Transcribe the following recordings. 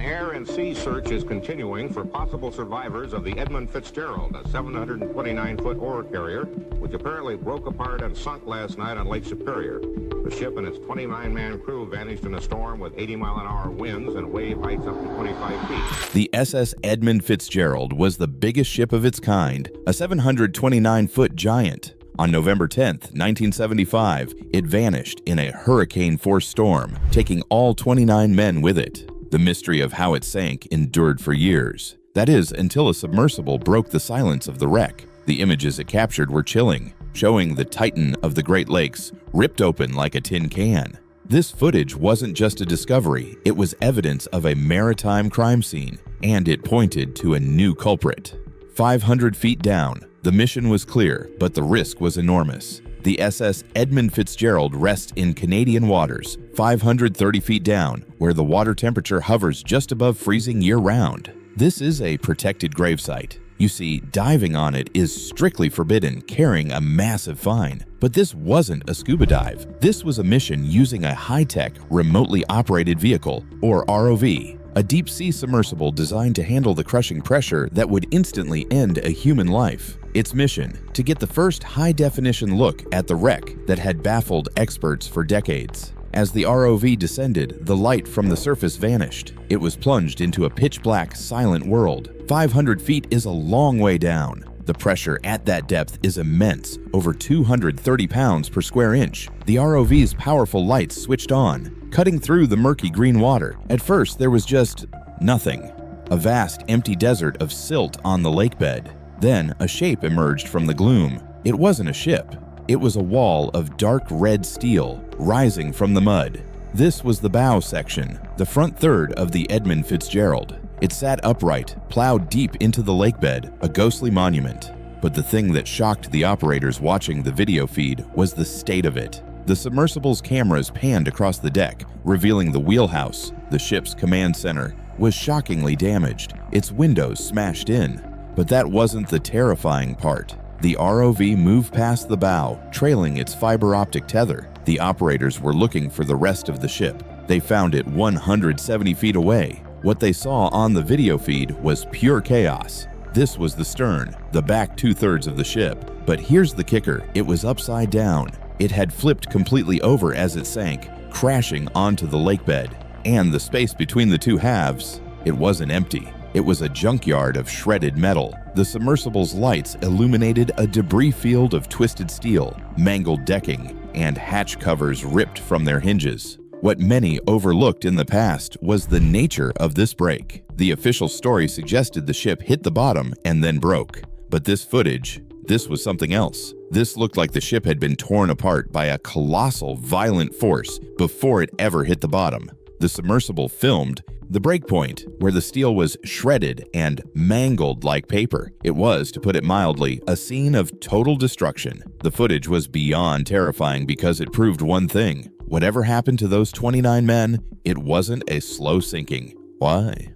An air and sea search is continuing for possible survivors of the Edmund Fitzgerald, a 729-foot ore carrier, which apparently broke apart and sunk last night on Lake Superior. The ship and its 29-man crew vanished in a storm with 80-mile-an-hour winds and wave heights up to 25 feet. The SS Edmund Fitzgerald was the biggest ship of its kind, a 729-foot giant. On November 10, 1975, it vanished in a hurricane-force storm, taking all 29 men with it. The mystery of how it sank endured for years. That is, until a submersible broke the silence of the wreck. The images it captured were chilling, showing the Titan of the Great Lakes ripped open like a tin can. This footage wasn't just a discovery, it was evidence of a maritime crime scene, and it pointed to a new culprit. 500 feet down, the mission was clear, but the risk was enormous. The SS Edmund Fitzgerald rests in Canadian waters, 530 feet down, where the water temperature hovers just above freezing year-round. This is a protected gravesite. You see, diving on it is strictly forbidden, carrying a massive fine. But this wasn't a scuba dive. This was a mission using a high-tech, remotely operated vehicle, or ROV. A deep-sea submersible designed to handle the crushing pressure that would instantly end a human life. Its mission, to get the first high-definition look at the wreck that had baffled experts for decades. As the ROV descended, the light from the surface vanished. It was plunged into a pitch-black, silent world. 500 feet is a long way down. The pressure at that depth is immense, over 230 pounds per square inch. The ROV's powerful lights switched on, cutting through the murky green water. At first, there was just nothing. A vast, empty desert of silt on the lakebed. Then, a shape emerged from the gloom. It wasn't a ship. It was a wall of dark red steel, rising from the mud. This was the bow section, the front third of the Edmund Fitzgerald. It sat upright, plowed deep into the lakebed, a ghostly monument. But the thing that shocked the operators watching the video feed was the state of it. The submersible's cameras panned across the deck, revealing the wheelhouse. The ship's command center was shockingly damaged, its windows smashed in. But that wasn't the terrifying part. The ROV moved past the bow, trailing its fiber optic tether. The operators were looking for the rest of the ship. They found it 170 feet away. What they saw on the video feed was pure chaos. This was the stern, the back two-thirds of the ship. But here's the kicker, it was upside down. It had flipped completely over as it sank, crashing onto the lakebed. And the space between the two halves, it wasn't empty. It was a junkyard of shredded metal. The submersible's lights illuminated a debris field of twisted steel, mangled decking, and hatch covers ripped from their hinges. What many overlooked in the past was the nature of this break. The official story suggested the ship hit the bottom and then broke. But this footage, this was something else. This looked like the ship had been torn apart by a colossal, violent force before it ever hit the bottom. The submersible filmed the breakpoint, where the steel was shredded and mangled like paper. It was, to put it mildly, a scene of total destruction. The footage was beyond terrifying because it proved one thing. Whatever happened to those 29 men, it wasn't a slow sinking. Why?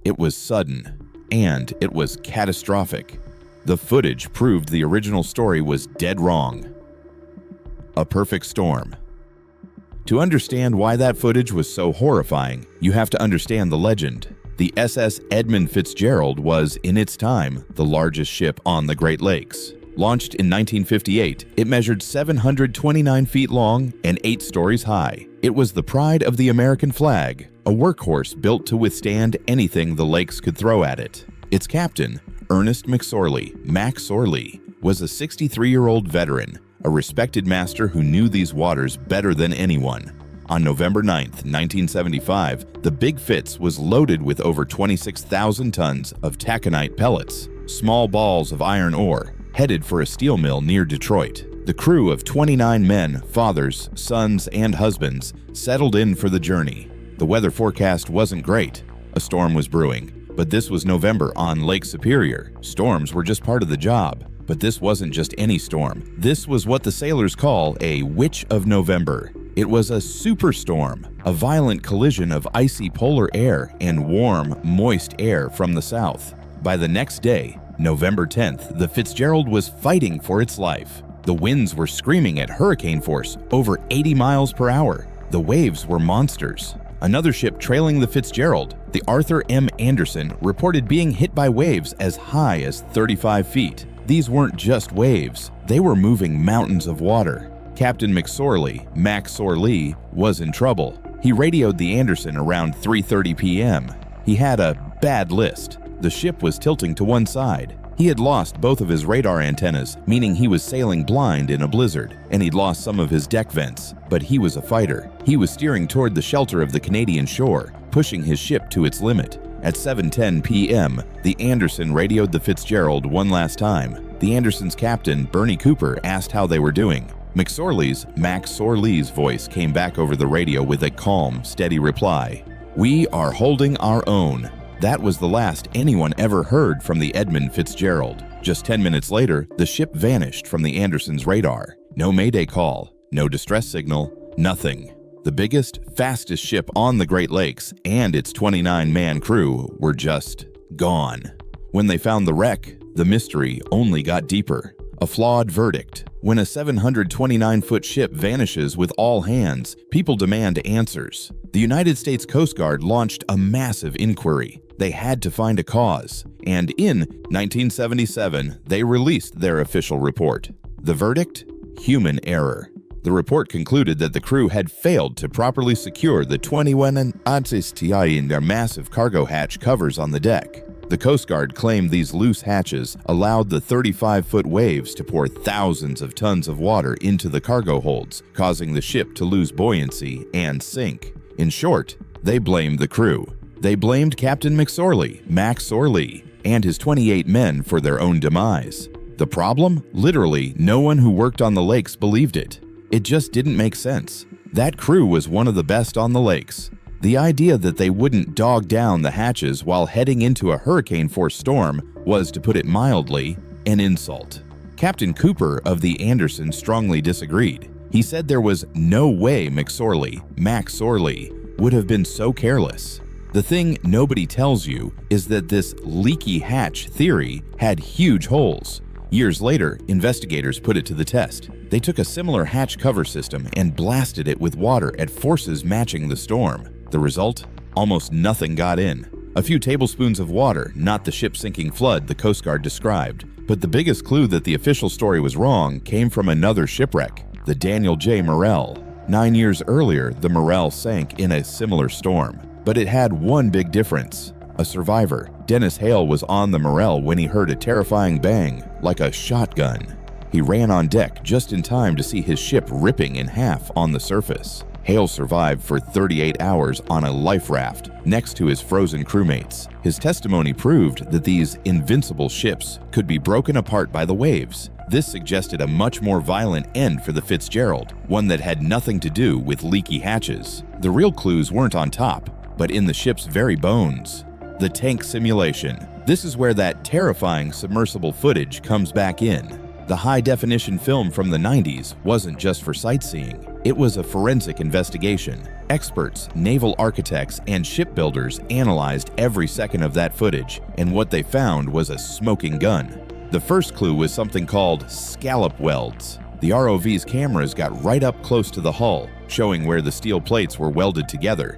It was sudden, and it was catastrophic. The footage proved the original story was dead wrong. A perfect storm. To understand why that footage was so horrifying, you have to understand the legend. The SS Edmund Fitzgerald was, in its time, the largest ship on the Great Lakes. Launched in 1958, it measured 729 feet long and 8 stories high. It was the pride of the American flag, a workhorse built to withstand anything the lakes could throw at it. Its captain, Ernest McSorley, Mac Sorley, was a 63-year-old veteran, a respected master who knew these waters better than anyone. On November 9, 1975, the Big Fitz was loaded with over 26,000 tons of taconite pellets, small balls of iron ore, headed for a steel mill near Detroit. The crew of 29 men, fathers, sons, and husbands settled in for the journey. The weather forecast wasn't great. A storm was brewing, but this was November on Lake Superior. Storms were just part of the job. But this wasn't just any storm. This was what the sailors call a witch of November. It was a superstorm, a violent collision of icy polar air and warm, moist air from the south. By the next day, November 10th, the Fitzgerald was fighting for its life. The winds were screaming at hurricane force, over 80 miles per hour. The waves were monsters. Another ship trailing the Fitzgerald, the Arthur M. Anderson, reported being hit by waves as high as 35 feet. These weren't just waves, they were moving mountains of water. Captain McSorley, Mac Sorley, was in trouble. He radioed the Anderson around 3:30 p.m. He had a bad list. The ship was tilting to one side. He had lost both of his radar antennas, meaning he was sailing blind in a blizzard, and he'd lost some of his deck vents. But he was a fighter. He was steering toward the shelter of the Canadian shore, pushing his ship to its limit. At 7:10 p.m., the Anderson radioed the Fitzgerald one last time. The Anderson's captain, Bernie Cooper, asked how they were doing. McSorley's, Mac Sorley's voice came back over the radio with a calm, steady reply. "We are holding our own." That was the last anyone ever heard from the Edmund Fitzgerald. Just 10 minutes later, the ship vanished from the Anderson's radar. No mayday call, no distress signal, nothing. The biggest, fastest ship on the Great Lakes and its 29-man crew were just gone. When they found the wreck, the mystery only got deeper. A flawed verdict. When a 729-foot ship vanishes with all hands, people demand answers. The United States Coast Guard launched a massive inquiry. They had to find a cause, and in 1977, they released their official report. The verdict? Human error. The report concluded that the crew had failed to properly secure the 21 in their massive cargo hatch covers on the deck. The Coast Guard claimed these loose hatches allowed the 35-foot waves to pour thousands of tons of water into the cargo holds, causing the ship to lose buoyancy and sink. In short, they blamed the crew. They blamed Captain McSorley, Mac Sorley, and his 28 men for their own demise. The problem? Literally, no one who worked on the lakes believed it. It just didn't make sense. That crew was one of the best on the lakes. The idea that they wouldn't dog down the hatches while heading into a hurricane-force storm was, to put it mildly, an insult. Captain Cooper of the Anderson strongly disagreed. He said there was no way McSorley, Mac Sorley, would have been so careless. The thing nobody tells you is that this leaky hatch theory had huge holes. Years later, investigators put it to the test. They took a similar hatch cover system and blasted it with water at forces matching the storm. The result? Almost nothing got in. A few tablespoons of water, not the ship-sinking flood the Coast Guard described. But the biggest clue that the official story was wrong came from another shipwreck, the Daniel J. Morrell. 9 years earlier, the Morrell sank in a similar storm. But it had one big difference. A survivor, Dennis Hale, was on the Morrell when he heard a terrifying bang, like a shotgun. He ran on deck just in time to see his ship ripping in half on the surface. Hale survived for 38 hours on a life raft next to his frozen crewmates. His testimony proved that these invincible ships could be broken apart by the waves. This suggested a much more violent end for the Fitzgerald, one that had nothing to do with leaky hatches. The real clues weren't on top, but in the ship's very bones. The tank simulation. This is where that terrifying submersible footage comes back in. The high-definition film from the 90s wasn't just for sightseeing. It was a forensic investigation. Experts, naval architects, and shipbuilders analyzed every second of that footage, and what they found was a smoking gun. The first clue was something called scallop welds. The ROV's cameras got right up close to the hull, showing where the steel plates were welded together.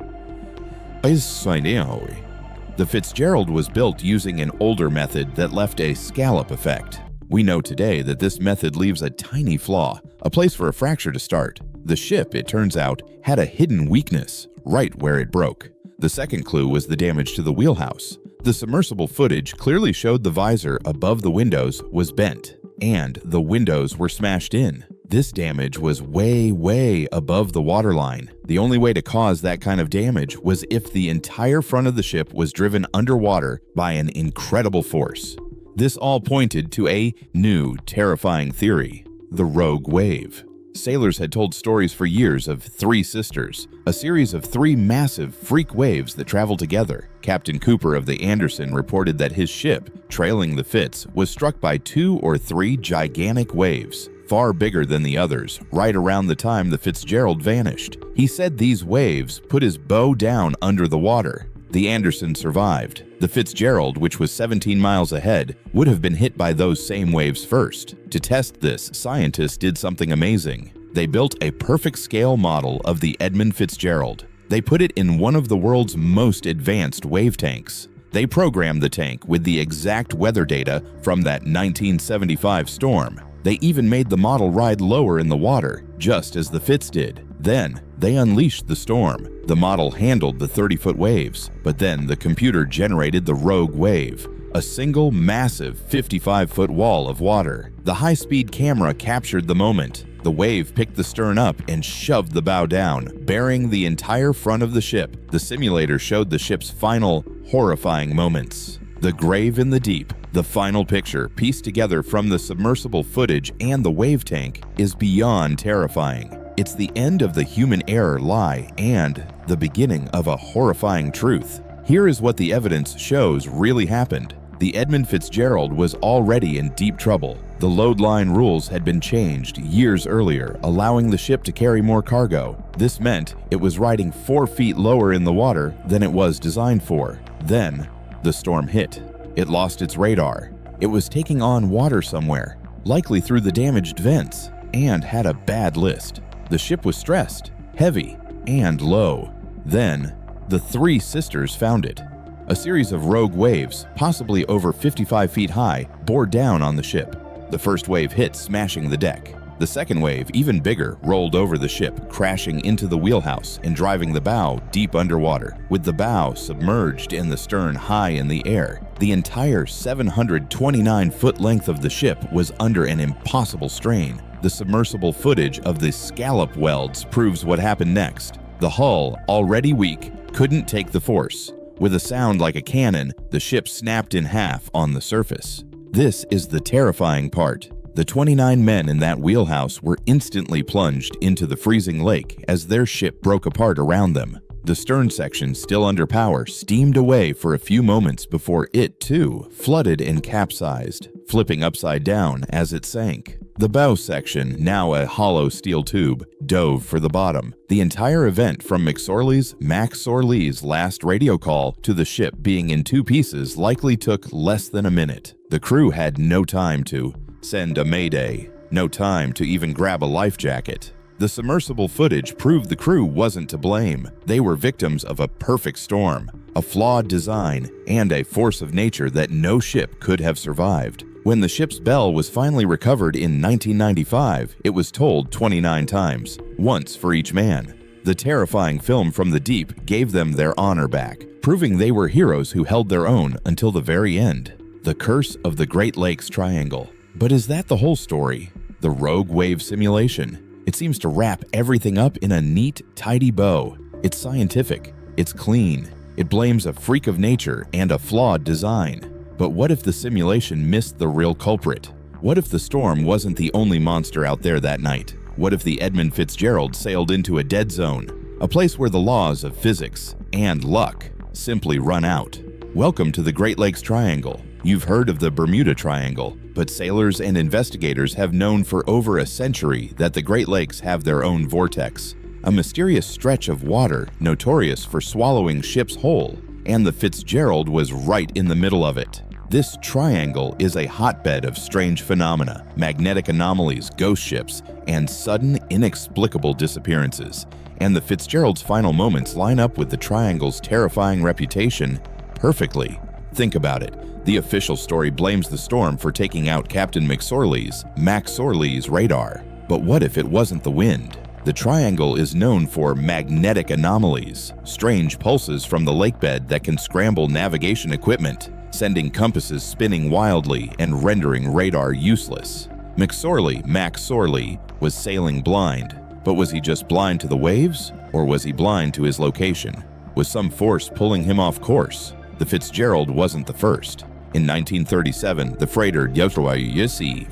The Fitzgerald was built using an older method that left a scallop effect. We know today that this method leaves a tiny flaw, a place for a fracture to start. The ship, it turns out, had a hidden weakness, right where it broke. The second clue was the damage to the wheelhouse. The submersible footage clearly showed the visor above the windows was bent, and the windows were smashed in. This damage was way above the waterline. The only way to cause that kind of damage was if the entire front of the ship was driven underwater by an incredible force. This all pointed to a new, terrifying theory: the rogue wave. Sailors had told stories for years of three sisters, a series of three massive freak waves that traveled together. Captain Cooper of the Anderson reported that his ship, trailing the Fitz, was struck by 2 or 3 gigantic waves, far bigger than the others, right around the time the Fitzgerald vanished. He said these waves put his bow down under the water. The Anderson survived. The Fitzgerald, which was 17 miles ahead, would have been hit by those same waves first. To test this, scientists did something amazing. They built a perfect scale model of the Edmund Fitzgerald. They put it in one of the world's most advanced wave tanks. They programmed the tank with the exact weather data from that 1975 storm. They even made the model ride lower in the water, just as the Fitz did. Then, they unleashed the storm. The model handled the 30-foot waves, but then the computer generated the rogue wave, a single massive 55-foot wall of water. The high-speed camera captured the moment. The wave picked the stern up and shoved the bow down, burying the entire front of the ship. The simulator showed the ship's final, horrifying moments. The grave in the deep, the final picture pieced together from the submersible footage and the wave tank, is beyond terrifying. It's the end of the human error lie and the beginning of a horrifying truth. Here is what the evidence shows really happened. The Edmund Fitzgerald was already in deep trouble. The load line rules had been changed years earlier, allowing the ship to carry more cargo. This meant it was riding 4 feet lower in the water than it was designed for. Then, the storm hit. It lost its radar. It was taking on water somewhere, likely through the damaged vents, and had a bad list. The ship was stressed, heavy, and low. Then, the 3 sisters found it. A series of rogue waves, possibly over 55 feet high, bore down on the ship. The first wave hit, smashing the deck. The second wave, even bigger, rolled over the ship, crashing into the wheelhouse and driving the bow deep underwater, with the bow submerged and the stern high in the air. The entire 729-foot length of the ship was under an impossible strain. The submersible footage of the scallop welds proves what happened next. The hull, already weak, couldn't take the force. With a sound like a cannon, the ship snapped in half on the surface. This is the terrifying part. The 29 men in that wheelhouse were instantly plunged into the freezing lake as their ship broke apart around them. The stern section, still under power, steamed away for a few moments before it, too, flooded and capsized, flipping upside down as it sank. The bow section, now a hollow steel tube, dove for the bottom. The entire event, from Max Sorley's last radio call to the ship being in 2 pieces, likely took less than a minute. The crew had no time to send a mayday, no time to even grab a life jacket. The submersible footage proved the crew wasn't to blame. They were victims of a perfect storm, a flawed design, and a force of nature that no ship could have survived. When the ship's bell was finally recovered in 1995, it was tolled 29 times, once for each man. The terrifying film from the deep gave them their honor back, proving they were heroes who held their own until the very end. The curse of the Great Lakes Triangle. But is that the whole story? The rogue wave simulation? It seems to wrap everything up in a neat, tidy bow. It's scientific. It's clean. It blames a freak of nature and a flawed design. But what if the simulation missed the real culprit? What if the storm wasn't the only monster out there that night? What if the Edmund Fitzgerald sailed into a dead zone? A place where the laws of physics and luck simply run out. Welcome to the Great Lakes Triangle. You've heard of the Bermuda Triangle, but sailors and investigators have known for over a century that the Great Lakes have their own vortex, a mysterious stretch of water notorious for swallowing ships whole, and the Fitzgerald was right in the middle of it. This triangle is a hotbed of strange phenomena, magnetic anomalies, ghost ships, and sudden, inexplicable disappearances. And the Fitzgerald's final moments line up with the triangle's terrifying reputation perfectly. Think about it. The official story blames the storm for taking out Captain Max Sorley's radar. But what if it wasn't the wind? The triangle is known for magnetic anomalies, strange pulses from the lakebed that can scramble navigation equipment, sending compasses spinning wildly and rendering radar useless. Max Sorley was sailing blind. But was he just blind to the waves? Or was he blind to his location? Was some force pulling him off course? The Fitzgerald wasn't the first. In 1937, the freighter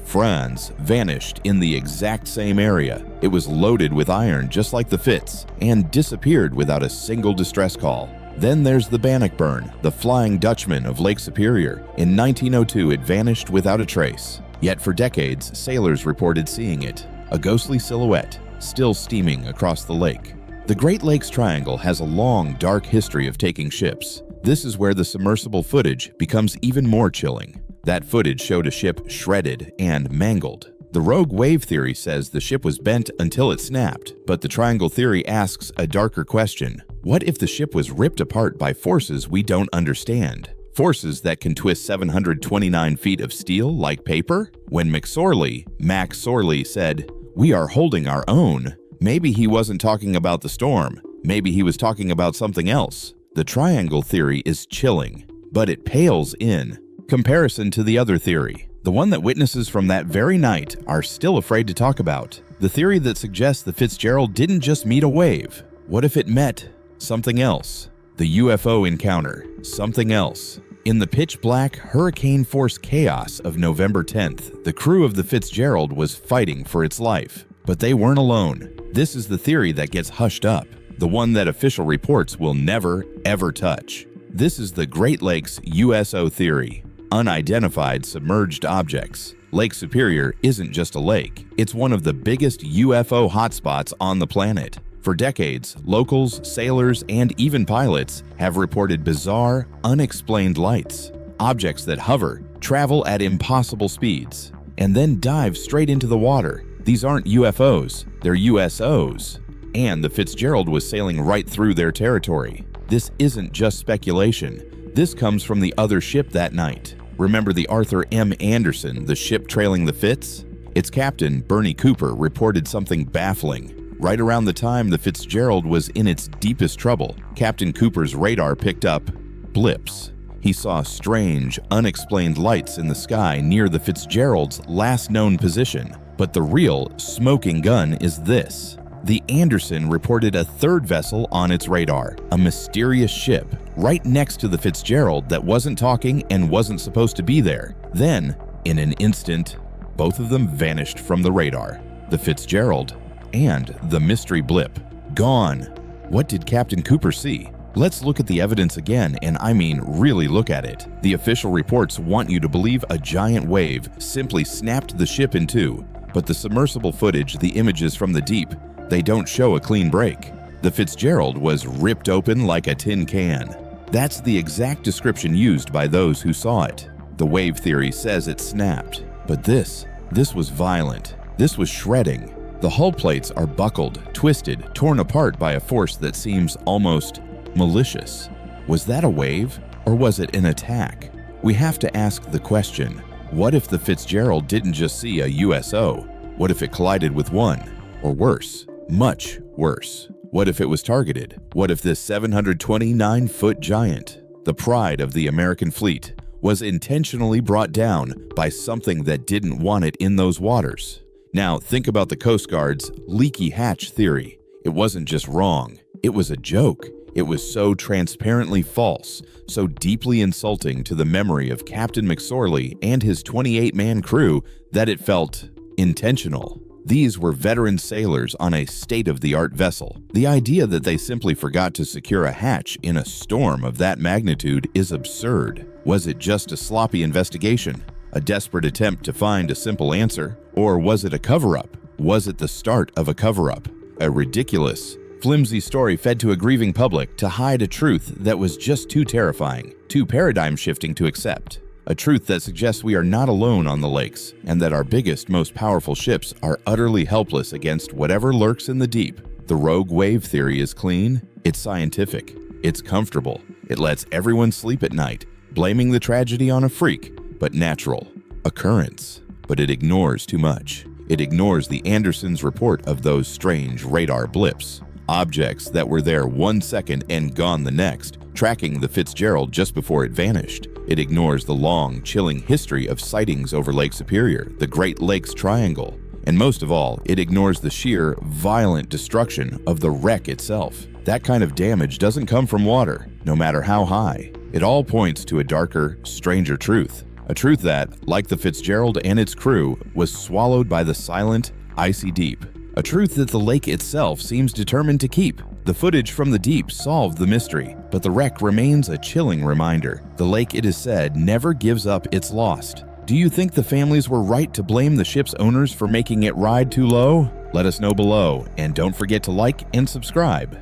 France vanished in the exact same area. It was loaded with iron just like the Fitz, and disappeared without a single distress call. Then there's the Bannockburn, the Flying Dutchman of Lake Superior. In 1902, it vanished without a trace. Yet for decades, sailors reported seeing it, a ghostly silhouette, still steaming across the lake. The Great Lakes Triangle has a long, dark history of taking ships. This is where the submersible footage becomes even more chilling. That footage showed a ship shredded and mangled. The rogue wave theory says the ship was bent until it snapped, but the triangle theory asks a darker question. What if the ship was ripped apart by forces we don't understand? Forces that can twist 729 feet of steel like paper? When Max Sorley said, "We are holding our own," maybe he wasn't talking about the storm. Maybe he was talking about something else. The triangle theory is chilling, but it pales in comparison to the other theory, the one that witnesses from that very night are still afraid to talk about. The theory that suggests the Fitzgerald didn't just meet a wave. What if it met something else? The UFO encounter, something else. In the pitch-black, hurricane-force chaos of November 10th, the crew of the Fitzgerald was fighting for its life. But they weren't alone. This is the theory that gets hushed up, the one that official reports will never, ever touch. This is the Great Lakes USO theory, unidentified submerged objects. Lake Superior isn't just a lake, it's one of the biggest UFO hotspots on the planet. For decades, locals, sailors, and even pilots have reported bizarre, unexplained lights, objects that hover, travel at impossible speeds, and then dive straight into the water. These aren't UFOs, they're USOs. And the Fitzgerald was sailing right through their territory. This isn't just speculation. This comes from the other ship that night. Remember the Arthur M. Anderson, the ship trailing the Fitz? Its captain, Bernie Cooper, reported something baffling. Right around the time the Fitzgerald was in its deepest trouble, Captain Cooper's radar picked up blips. He saw strange, unexplained lights in the sky near the Fitzgerald's last known position. But the real smoking gun is this. The Anderson reported a third vessel on its radar, a mysterious ship right next to the Fitzgerald that wasn't talking and wasn't supposed to be there. Then, in an instant, both of them vanished from the radar. The Fitzgerald and the mystery blip. Gone. What did Captain Cooper see? Let's look at the evidence again, and I mean really look at it. The official reports want you to believe a giant wave simply snapped the ship in two, but the submersible footage, the images from the deep, they don't show a clean break. The Fitzgerald was ripped open like a tin can. That's the exact description used by those who saw it. The wave theory says it snapped, but this was violent. This was shredding. The hull plates are buckled, twisted, torn apart by a force that seems almost malicious. Was that a wave, or was it an attack? We have to ask the question, what if the Fitzgerald didn't just see a USO? What if it collided with one? Or worse, much worse. What if it was targeted? What if this 729-foot giant, the pride of the American fleet, was intentionally brought down by something that didn't want it in those waters? Now, think about the Coast Guard's leaky hatch theory. It wasn't just wrong, it was a joke. It was so transparently false, so deeply insulting to the memory of Captain McSorley and his 28-man crew that it felt intentional. These were veteran sailors on a state-of-the-art vessel. The idea that they simply forgot to secure a hatch in a storm of that magnitude is absurd. Was it just a sloppy investigation? A desperate attempt to find a simple answer? Or was it a cover-up? Was it the start of a cover-up? A ridiculous, flimsy story fed to a grieving public to hide a truth that was just too terrifying, too paradigm-shifting to accept. A truth that suggests we are not alone on the lakes, and that our biggest, most powerful ships are utterly helpless against whatever lurks in the deep. The rogue wave theory is clean, it's scientific, it's comfortable, it lets everyone sleep at night, blaming the tragedy on a freak, but natural occurrence. But it ignores too much. It ignores the Andersons' report of those strange radar blips, objects that were there 1 second and gone the next, tracking the Fitzgerald just before it vanished. It ignores the long, chilling history of sightings over Lake Superior, the Great Lakes Triangle. And most of all, it ignores the sheer, violent destruction of the wreck itself. That kind of damage doesn't come from water, no matter how high. It all points to a darker, stranger truth. A truth that, like the Fitzgerald and its crew, was swallowed by the silent, icy deep. A truth that the lake itself seems determined to keep. The footage from the deep solved the mystery, but the wreck remains a chilling reminder. The lake, it is said, never gives up its lost. Do you think the families were right to blame the ship's owners for making it ride too low? Let us know below, and don't forget to like and subscribe.